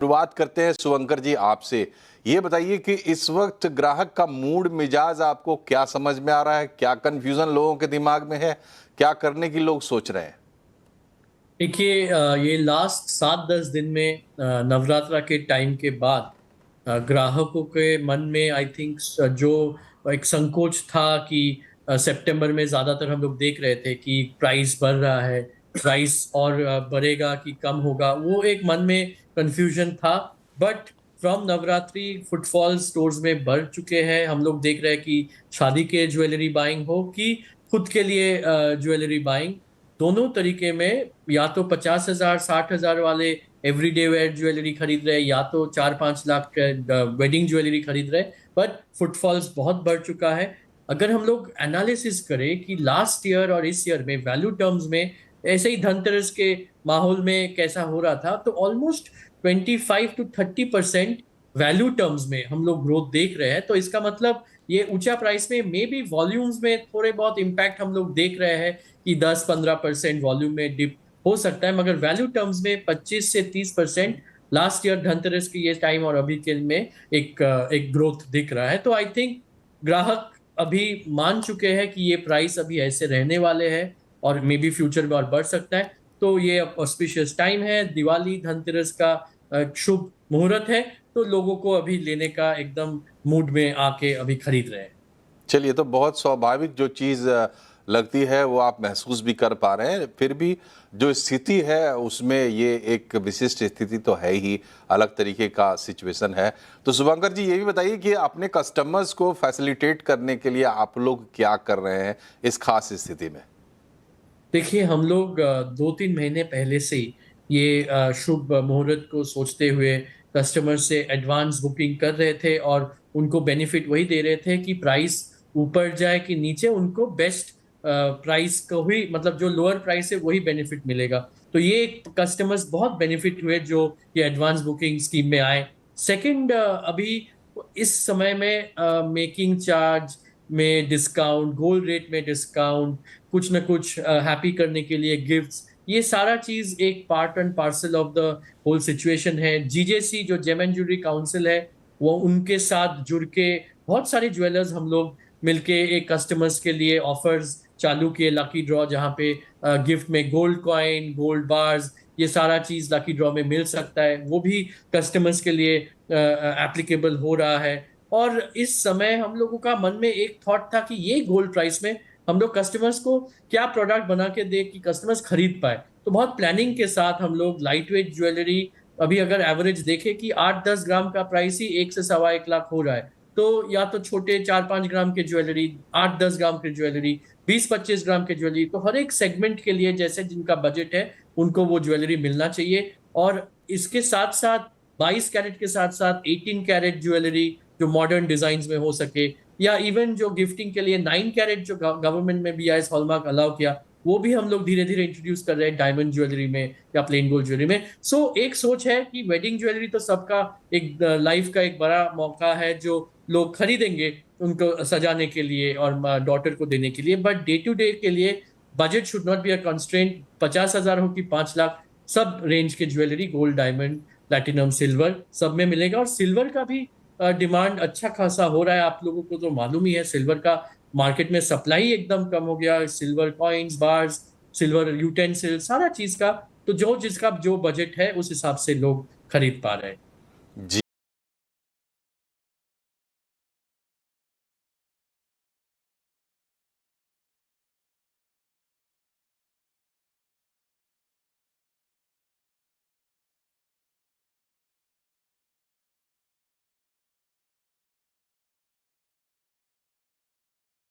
शुरुआत करते हैं शुभंकर जी आपसे। ये बताइए कि इस वक्त ग्राहक का मूड मिजाज आपको क्या समझ में आ रहा है? क्या कंफ्यूजन लोगों के दिमाग में है? क्या करने की लोग सोच रहे हैं? देखिए, ये लास्ट 7-10 दिन में नवरात्रा के टाइम के बाद ग्राहकों के मन में आई थिंक जो एक संकोच था कि सितंबर में ज्यादातर हम लोग देख रहे थे कि प्राइस बढ़ रहा है, प्राइस और बढ़ेगा कि कम होगा, वो एक मन में कंफ्यूजन था। But from Navratri footfall stores में बढ़ चुके हैं। हम लोग देख रहे हैं कि शादी के ज्वेलरी बाइंग हो कि खुद के लिए ज्वेलरी बाइंग, दोनों तरीके में या तो 50,000 60,000 वाले एवरीडे वेयर ज्वेलरी खरीद रहे हैं या तो 4-5 लाख का वेडिंग ज्वेलरी खरीद रहे हैं। बट फुटफॉल्स बहुत बढ़ चुका है। अगर हम लोग एनालिसिस करें कि लास्ट ईयर और इस ईयर में वैल्यू टर्म्स में ऐसे ही धनतेरस के माहौल में कैसा हो रहा था, तो ऑलमोस्ट 25 to 30% वैल्यू टर्म्स में हम लोग ग्रोथ देख रहे हैं। तो इसका मतलब ये ऊंचा प्राइस में मे बी वॉल्यूम्स में थोड़े बहुत इम्पैक्ट हम लोग देख रहे हैं कि 10-15% वॉल्यूम में डिप हो सकता है, मगर वैल्यू टर्म्स में 25 से 30% लास्ट ईयर धनतेरस के ये टाइम और अभी के में एक ग्रोथ दिख रहा है। तो आई थिंक ग्राहक अभी मान चुके हैं कि ये प्राइस अभी ऐसे रहने वाले हैं और मे बी फ्यूचर में और बढ़ सकता है। तो ये ऑस्पिशियस टाइम है, दिवाली धनतेरस का शुभ मुहूर्त है, तो लोगों को अभी लेने का एकदम मूड में आके अभी खरीद रहे हैं। चलिए, तो बहुत स्वाभाविक जो चीज़ लगती है वो आप महसूस भी कर पा रहे हैं। फिर भी जो स्थिति है उसमें ये एक विशिष्ट स्थिति तो है ही, अलग तरीके का सिचुएशन है। तो शुभंकर जी, ये भी बताइए कि अपने कस्टमर्स को फैसिलिटेट करने के लिए आप लोग क्या कर रहे हैं इस खास स्थिति में? देखिए, हम लोग 2-3 महीने पहले से ही ये शुभ मुहूर्त को सोचते हुए कस्टमर से एडवांस बुकिंग कर रहे थे और उनको बेनिफिट वही दे रहे थे कि प्राइस ऊपर जाए कि नीचे, उनको बेस्ट प्राइस को ही, मतलब जो लोअर प्राइस है वही बेनिफिट मिलेगा। तो ये कस्टमर्स बहुत बेनिफिट हुए जो ये एडवांस बुकिंग स्कीम में आए। सेकंड, अभी इस समय में मेकिंग चार्ज में डिस्काउंट, गोल्ड रेट में डिस्काउंट, कुछ ना कुछ हैप्पी करने के लिए गिफ्ट्स, ये सारा चीज एक part and parcel of the whole situation है। जीजेसी जो जेम एंड ज्वेलरी काउंसिल है, वो उनके साथ जुड़ के बहुत सारे ज्वेलर्स हम लोग मिलके एक कस्टमर्स के लिए ऑफर्स चालू किए, लकी ड्रॉ, जहाँ पे गिफ्ट में गोल्ड कॉइन, गोल्ड बार्स, ये सारा चीज लकी ड्रॉ में मिल सकता है, वो भी कस्टमर्स के लिए एप्लीकेबल हो रहा है। और इस समय हम लोगों का मन में एक थॉट था कि ये गोल्ड प्राइस में हम लोग कस्टमर्स को क्या प्रोडक्ट बना के दे कि कस्टमर्स खरीद पाए। तो बहुत प्लानिंग के साथ हम लोग लाइट वेट ज्वेलरी, अभी अगर एवरेज देखें कि 8-10 ग्राम का प्राइस ही 1 से 1.25 लाख हो रहा है, तो या तो छोटे 4-5 ग्राम के ज्वेलरी, 8-10 ग्राम के ज्वेलरी, 20-25 ग्राम के ज्वेलरी, तो हर एक सेगमेंट के लिए जैसे जिनका बजट है उनको वो ज्वेलरी मिलना चाहिए। और इसके साथ साथ 22 कैरेट के साथ साथ 18 कैरेट ज्वेलरी जो मॉडर्न डिजाइन में हो सके, या इवन जो गिफ्टिंग के लिए 9 कैरेट जो गवर्नमेंट में BIS हॉलमार्क अलाउ किया, वो भी हम लोग धीरे धीरे इंट्रोड्यूस कर रहे हैं डायमंड ज्वेलरी में या प्लेन गोल्ड ज्वेलरी में। सो एक सोच है कि वेडिंग ज्वेलरी तो सबका एक लाइफ का एक बड़ा मौका है जो लोग खरीदेंगे उनको सजाने के लिए और डॉटर को देने के लिए, बट डे टू डे के लिए budget should not be a constraint. 50,000 हो कि 5 लाख, सब रेंज के jewellery, gold, diamond, platinum, silver, सब में मिलेगा। और सिल्वर का भी डिमांड अच्छा खासा हो रहा है। आप लोगों को तो मालूम ही है, सिल्वर का मार्केट में सप्लाई एकदम कम हो गया। Silver coins, bars, silver utensil, सारा चीज का, तो जो जिसका जो बजट है उस हिसाब से लोग खरीद पा रहे हैं। जी।